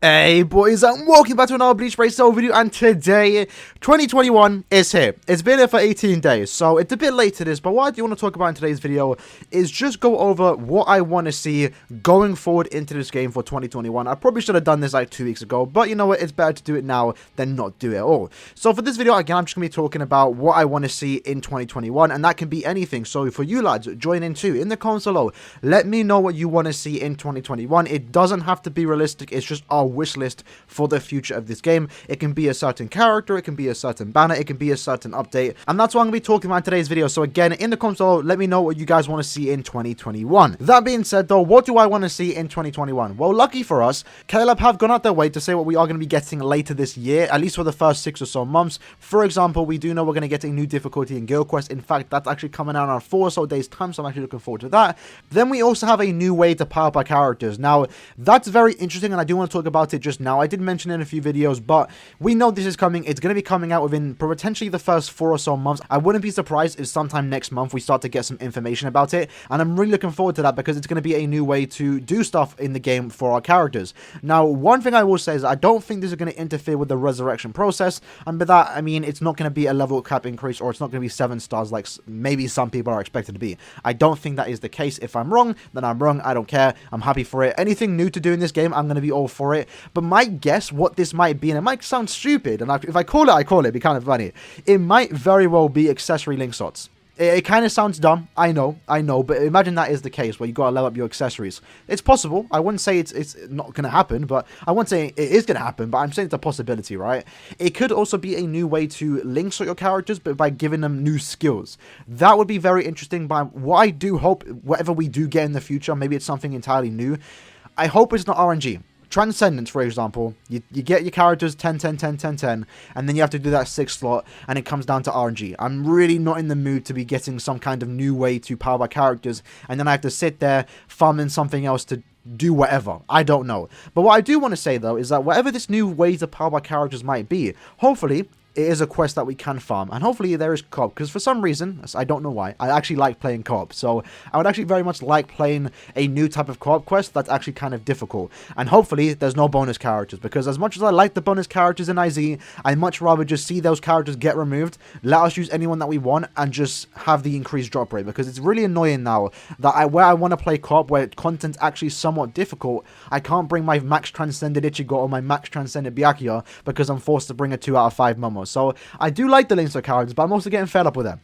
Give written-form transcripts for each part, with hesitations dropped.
Hey boys, and welcome back to another Bleach Breakdown video, and today 2021 is here. It's been here for 18 days, so it's a bit late to this, but what I do want to talk about in today's video is just go over what I want to see going forward into this game for 2021. I probably should have done this like 2 weeks ago, but you know what, it's better to do it now than not do it at all. So for this video, again, I'm just going to be talking about what I want to see in 2021, and that can be anything. So for you lads, join in too, in the comments below, let me know what you want to see in 2021. It doesn't have to be realistic, it's just our wish list for the future of this game. It can be a certain character, it can be a certain banner, it can be a certain update, and that's what I'm going to be talking about in today's video. So again, in the comments below, let me know what you guys want to see in 2021. That being said though, what do I want to see in 2021? Well, lucky for us, Caleb have gone out their way to say what we are going to be getting later this year, at least for the first 6 or so months. For example, we do know we're going to get a new difficulty in Guild Quest. In fact, that's actually coming out in 4 or so days time, so I'm actually looking forward to that. Then we also have a new way to power up our characters. Now, that's very interesting, and I do want to talk about it just now. I did mention it in a few videos, but we know this is coming. It's going to be coming out within potentially the first 4 or so months. I wouldn't be surprised if sometime next month we start to get some information about it, and I'm really looking forward to that because it's going to be a new way to do stuff in the game for our characters. Now, one thing I will say is I don't think this is going to interfere with the resurrection process, and by that I mean it's not going to be a level cap increase, or it's not going to be 7 stars like maybe some people are expected to be. I don't think that is the case. If I'm wrong, then I'm wrong. I don't care. I'm happy for it. Anything new to do in this game, I'm going to be all for it. But my guess what this might be, and it might sound stupid, and if I call it, I call it, it'd be kind of funny. It might very well be accessory link slots. It kind of sounds dumb, I know, but imagine that is the case where you got to level up your accessories. It's possible. I wouldn't say it's not going to happen, but I wouldn't say it is going to happen, but I'm saying it's a possibility, right? It could also be a new way to link sort your characters, but by giving them new skills. That would be very interesting, but what I do hope, whatever we do get in the future, maybe it's something entirely new, I hope it's not RNG. Transcendence, for example, you get your characters 10, 10, 10, 10, 10, and then you have to do that 6th slot, and it comes down to RNG. I'm really not in the mood to be getting some kind of new way to power my characters, and then I have to sit there farming something else to do whatever. I don't know. But what I do want to say, though, is that whatever this new way to power my characters might be, hopefully it is a quest that we can farm, and hopefully there is co-op, because for some reason, I don't know why, I actually like playing co-op, so I would actually very much like playing a new type of co-op quest that's actually kind of difficult, and hopefully there's no bonus characters, because as much as I like the bonus characters in IZ, I'd much rather just see those characters get removed, let us use anyone that we want, and just have the increased drop rate, because it's really annoying now that where I want to play co-op, where content's actually somewhat difficult, I can't bring my max transcended Ichigo or my max transcended Byakuya, because I'm forced to bring a 2 out of 5 Momo. So I do like the links to characters, but I'm also getting fed up with them.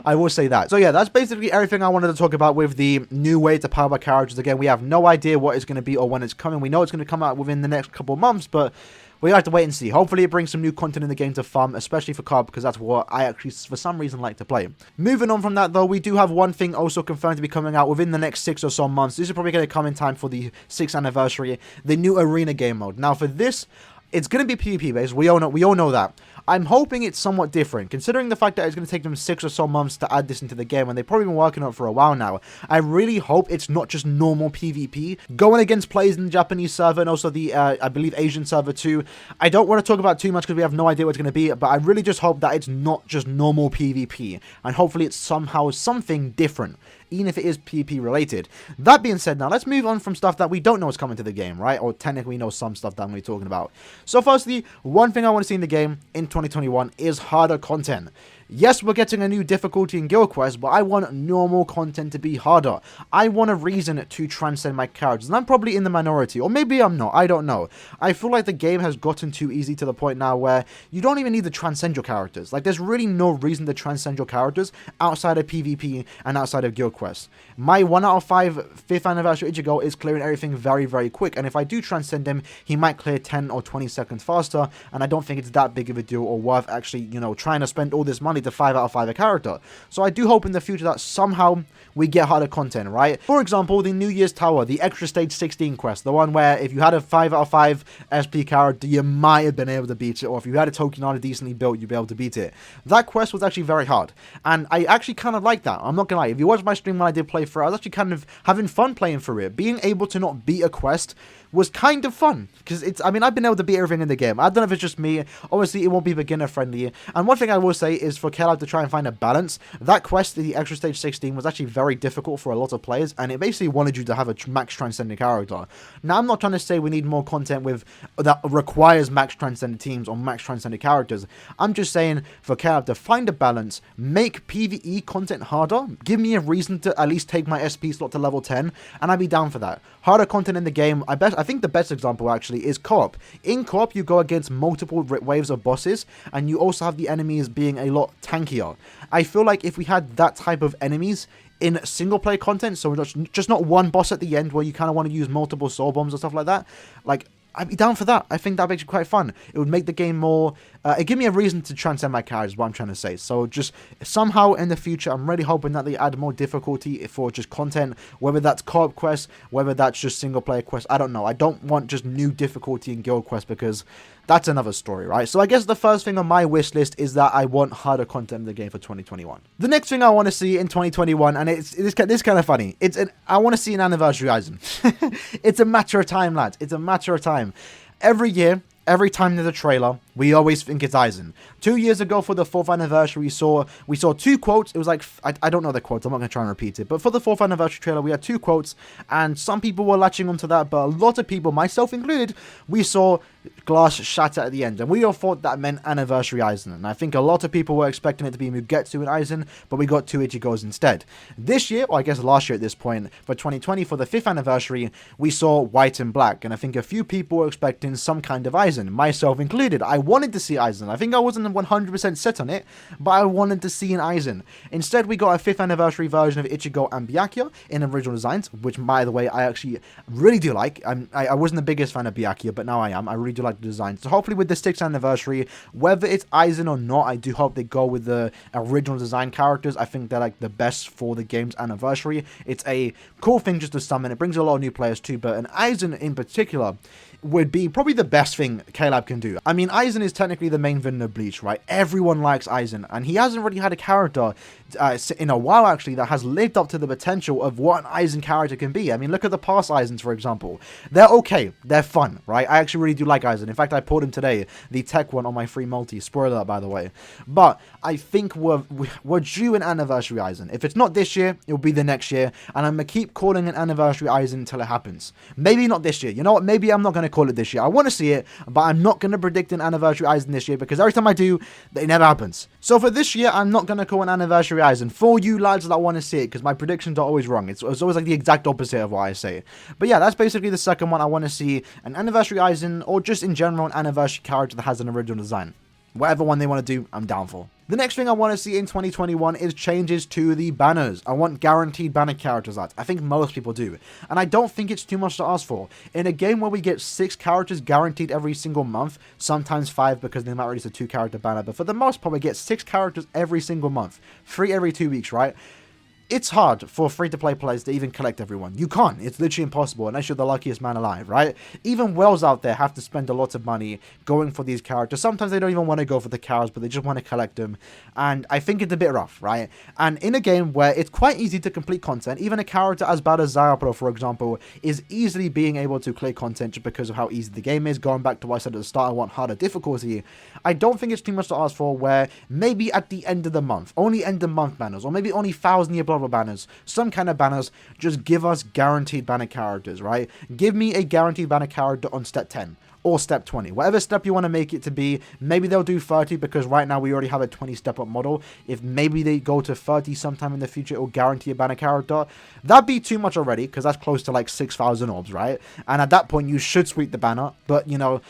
I will say that. So yeah, that's basically everything I wanted to talk about with the new way to power up characters. Again, we have no idea what it's going to be or when it's coming. We know it's going to come out within the next couple of months, but we have to wait and see. Hopefully it brings some new content in the game to farm, especially for co-op, because that's what I actually, for some reason, like to play. Moving on from that, though, we do have one thing also confirmed to be coming out within the next 6 or so months. This is probably going to come in time for the 6th anniversary, the new arena game mode. Now, for this, it's going to be PvP based. We all know that. I'm hoping it's somewhat different, considering the fact that it's going to take them 6 or so months to add this into the game, and they've probably been working on it for a while now. I really hope it's not just normal PvP, going against players in the Japanese server and also the, I believe, Asian server too. I don't want to talk about it too much because we have no idea what it's going to be, but I really just hope that it's not just normal PvP, and hopefully it's somehow something different, even if it is PvP related. That being said, now let's move on from stuff that we don't know is coming to the game, right? Or technically we know some stuff that I'm going to be talking about. So firstly, one thing I want to see in the game in 2021 is harder content. Yes, we're getting a new difficulty in Guild Quest, but I want normal content to be harder. I want a reason to transcend my characters, and I'm probably in the minority, or maybe I'm not, I don't know. I feel like the game has gotten too easy to the point now where you don't even need to transcend your characters. Like, there's really no reason to transcend your characters outside of PvP and outside of Guild Quest. My 1 out of 5 5th anniversary Ichigo is clearing everything very, very quick, and if I do transcend him, he might clear 10 or 20 seconds faster, and I don't think it's that big of a deal or worth actually, you know, trying to spend all this money to 5 out of 5 a character. So I do hope in the future that somehow we get harder content, right? For example, the New Year's Tower, the extra stage 16 quest, the one where if you had a 5 out of 5 SP character, you might have been able to beat it, or if you had a Tokinada decently built, you'd be able to beat it. That quest was actually very hard, and I actually kind of like that. I'm not gonna lie, if you watched my stream when I did play through, I was actually kind of having fun playing through it. Being able to not beat a quest was kind of fun. Because I mean, I've been able to beat everything in the game. I don't know if it's just me. Obviously, it won't be beginner friendly. And one thing I will say is for Caleb to try and find a balance, that quest in the Extra Stage 16 was actually very difficult for a lot of players, and it basically wanted you to have a max transcendent character. Now, I'm not trying to say we need more content with that requires max transcendent teams or max transcendent characters. I'm just saying for Caleb to find a balance, make PvE content harder, give me a reason to at least take my SP slot to level 10, and I'd be down for that. Harder content in the game, I think the best example actually is co-op. In co-op, you go against multiple waves of bosses, and you also have the enemies being a lot tankier. I feel like if we had that type of enemies in single player content, so just not one boss at the end where you kind of want to use multiple soul bombs or stuff like that, like, I'd be down for that. I think that makes it quite fun. It would make the game more... it give me a reason to transcend my characters, is what I'm trying to say. So just somehow in the future, I'm really hoping that they add more difficulty for just content, whether that's co-op quests, whether that's just single player quests. I don't know. I don't want just new difficulty in guild quests because that's another story, right? So I guess the first thing on my wish list is that I want harder content in the game for 2021. The next thing I want to see in 2021, and it's kind of funny. I want to see an anniversary Aizen. It's a matter of time, lads. It's a matter of time. Every year, every time there's a trailer, we always think it's Aizen. 2 years ago for the 4th anniversary, we saw 2 quotes. It was like, I don't know the quotes, I'm not going to try and repeat it. But for the 4th anniversary trailer, we had 2 quotes. And some people were latching onto that, but a lot of people, myself included, we saw glass shatter at the end. And we all thought that meant anniversary Aizen. And I think a lot of people were expecting it to be Mugetsu and Aizen, but we got 2 Ichigos instead. This year, or I guess last year at this point, for 2020, for the 5th anniversary, we saw white and black. And I think a few people were expecting some kind of Aizen, myself included. I wanted to see Aizen. I think I wasn't 100% set on it, but I wanted to see an Aizen. Instead, we got a 5th anniversary version of Ichigo and Byakuya in original designs, which, by the way, I actually really do like. I wasn't the biggest fan of Byakuya, but now I am. I really do like the design. So hopefully with the 6th anniversary, whether it's Aizen or not, I do hope they go with the original design characters. I think they're like the best for the game's anniversary. It's a cool thing just to summon. It brings a lot of new players too, but an Aizen in particular would be probably the best thing Caleb can do. I mean, Aizen is technically the main villain of Bleach, right? Everyone likes Aizen, and he hasn't really had a character in a while, actually, that has lived up to the potential of what an Aizen character can be. I mean, look at the past Aizens, for example. They're okay. They're fun, right? I actually really do like Aizen. In fact, I pulled him today, the tech one on my free multi. Spoiler alert, by the way. But I think we're due an anniversary Aizen. If it's not this year, it'll be the next year, and I'm going to keep calling an anniversary Aizen until it happens. Maybe not this year. You know what? Maybe I'm not going to call it this year. I want to see it, but I'm not going to predict an anniversary Aizen this year because every time I do, it never happens. So for this year, I'm not going to call an anniversary Aizen for you lads that want to see it because my predictions are always wrong. It's always like the exact opposite of what I say. But yeah, that's basically the second one. I want to see an anniversary Aizen or just in general an anniversary character that has an original design. Whatever one they want to do, I'm down for. The next thing I want to see in 2021 is changes to the banners. I want guaranteed banner characters, lads. I think most people do. And I don't think it's too much to ask for. In a game where we get 6 characters guaranteed every single month, sometimes 5 because they might release a 2-character banner, but for the most part we get 6 characters every single month. 3 every 2 weeks, right? It's hard for free-to-play players to even collect everyone. You can't. It's literally impossible unless you're the luckiest man alive, right? Even whales out there have to spend a lot of money going for these characters. Sometimes they don't even want to go for the cows, but they just want to collect them. And I think it's a bit rough, right? And in a game where it's quite easy to complete content, even a character as bad as Zayapro, for example, is easily being able to clear content just because of how easy the game is. Going back to what I said at the start, I want harder difficulty. I don't think it's too much to ask for where maybe at the end of the month, only end of month banners, or maybe only 1,000-year blah banners, some kind of banners, just give us guaranteed banner characters, right? Give me a guaranteed banner character on step 10 or step 20, whatever step you want to make it to be. Maybe they'll do 30 because right now we already have a 20 step up model. If maybe they go to 30 sometime in the future, it will guarantee a banner character. That'd be too much already because that's close to like 6,000 orbs, right? And at that point you should sweep the banner, but you know,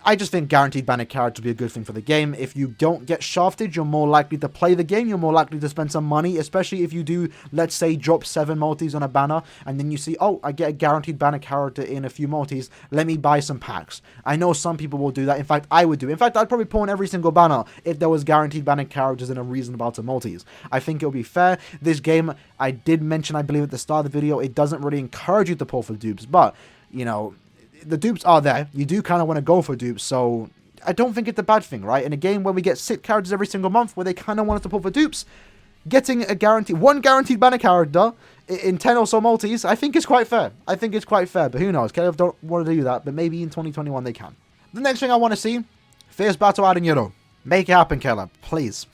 I just think guaranteed banner characters would be a good thing for the game. If you don't get shafted, you're more likely to play the game. You're more likely to spend some money, especially if you do, let's say, drop 7 multis on a banner, and then you see, oh, I get a guaranteed banner character in a few multis. Let me buy some packs. I know some people will do that. In fact, I would do. In fact, I'd probably pull in every single banner if there was guaranteed banner characters in a reasonable amount of multis. I think it'll be fair. This game, I did mention, I believe, at the start of the video, it doesn't really encourage you to pull for dupes, but, you know, the dupes are there. You do kind of want to go for dupes, so I don't think it's a bad thing, right? In a game where we get 6 characters every single month where they kind of want us to pull for dupes, getting one guaranteed banner character in 10 or so multis, I think it's quite fair. I think it's quite fair, but who knows? KLF don't want to do that, but maybe in 2021 they can. The next thing I want to see, Fierce Battle Aaroniero. Make it happen, KLF. Please.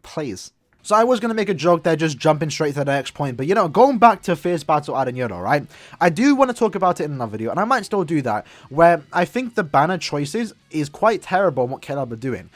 Please. So I was going to make a joke there, just jumping straight to the next point. But, you know, going back to Fierce Battle Aaroniero, right? I do want to talk about it in another video, and I might still do that, where I think the banner choices is quite terrible in what KLab are doing.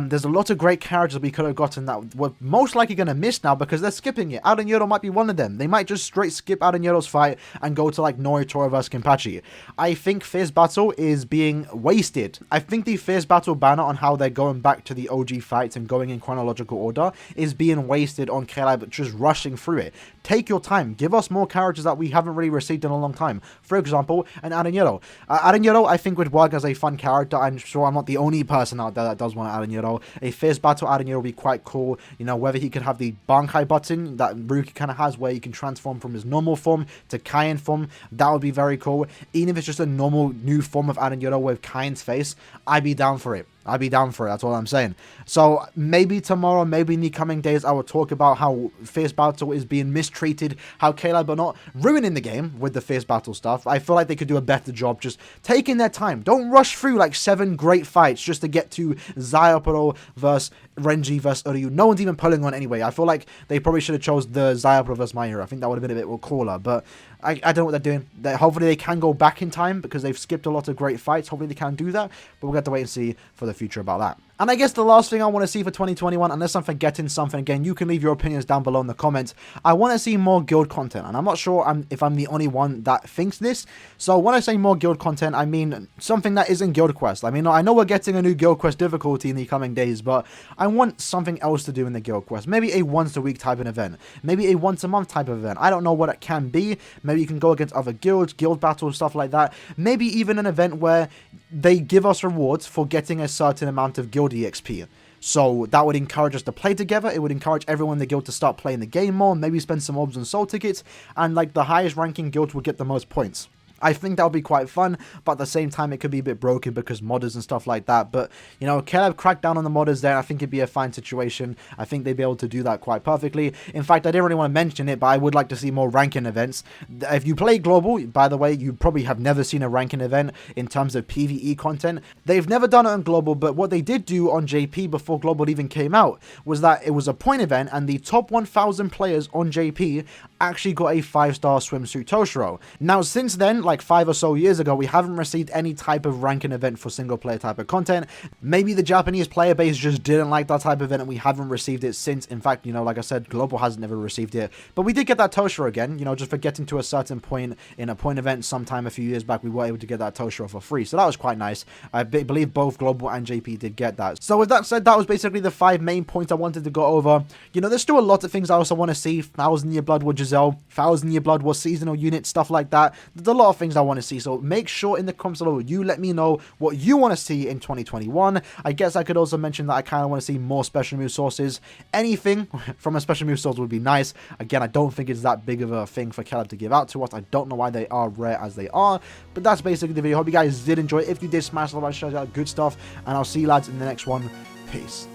There's a lot of great characters we could have gotten that we're most likely going to miss now because they're skipping it. Aaroniero might be one of them. They might just straight skip Aarioniero's fight and go to, like, Noritoro vs Kenpachi. I think Fierce Battle is being wasted. I think the Fierce Battle banner on how they're going back to the OG fights and going in chronological order is being wasted on KLab just rushing through it. Take your time. Give us more characters that we haven't really received in a long time. For example, an Aaroniero. Aaroniero, I think, would work as a fun character. I'm sure I'm not the only person out there that does want Aaroniero. A Fierce Battle Aaroniero would be quite cool. You know, whether he could have the Bankai button that Ruki kind of has, where he can transform from his normal form to Kaien form, that would be very cool. Even if it's just a normal new form of Aaroniero with Kaien's face, I'd be down for it. I'd be down for it, that's all I'm saying. So, maybe tomorrow, maybe in the coming days, I will talk about how Fierce Battle is being mistreated, how KLab are not ruining the game with the Fierce Battle stuff. I feel like they could do a better job just taking their time. Don't rush through like 7 great fights just to get to Zayapuro versus Renji versus Uryu. No one's even pulling on anyway. I feel like they probably should have chose the Zayapuro versus My Hero. I think that would have been a bit more cooler, but I don't know what they're doing. Hopefully they can go back in time because they've skipped a lot of great fights. Hopefully they can do that, but we'll have to wait and see for the future about that. And I guess the last thing I want to see for 2021, unless I'm forgetting something, again, you can leave your opinions down below in the comments. I want to see more guild content, and I'm not sure if I'm the only one that thinks this. So when I say more guild content, I mean something that isn't guild quest. I mean, I know we're getting a new guild quest difficulty in the coming days, but I want something else to do in the guild quest. Maybe a once-a-week type of event. Maybe a once-a-month type of event. I don't know what it can be. Maybe you can go against other guilds, guild battles, stuff like that. Maybe even an event where they give us rewards for getting a certain amount of guild EXP. So that would encourage us to play together. It would encourage everyone in the guild to start playing the game more, maybe spend some orbs and soul tickets, and like the highest ranking guild will get the most points. I think that would be quite fun, but at the same time, it could be a bit broken because modders and stuff like that. But, you know, KLab cracked down on the modders there. I think it'd be a fine situation. I think they'd be able to do that quite perfectly. In fact, I didn't really want to mention it, but I would like to see more ranking events. If you play Global, by the way, you probably have never seen a ranking event in terms of PvE content. They've never done it on Global, but what they did do on JP before Global even came out was that it was a point event, and the top 1,000 players on JP actually got a 5-star swimsuit Toshiro. Now, since then, like 5 or so years ago, we haven't received any type of ranking event for single player type of content. Maybe the Japanese player base just didn't like that type of event and we haven't received it since. In fact, you know, like I said, Global hasn't never received it. But we did get that Toshiro again, you know, just for getting to a certain point in a point event sometime a few years back, we were able to get that Toshiro for free. So that was quite nice. I believe both Global and JP did get that. So with that said, that was basically the 5 main points I wanted to go over. You know, there's still a lot of things I also want to see. 1,000-year Blood War Giselle, 1,000-year Blood War seasonal units, stuff like that. There's a lot of things I want to see. So make sure in the comments below you let me know what you want to see in 2021. I guess I could also mention that I kind of want to see more special move sources. Anything from a special move source would be nice. Again, I don't think it's that big of a thing for KLab to give out to us. I don't know why they are rare as they are, but that's basically the video. Hope you guys did enjoy. If you did, smash the like, share out, good stuff, and I'll see you lads in the next one. Peace.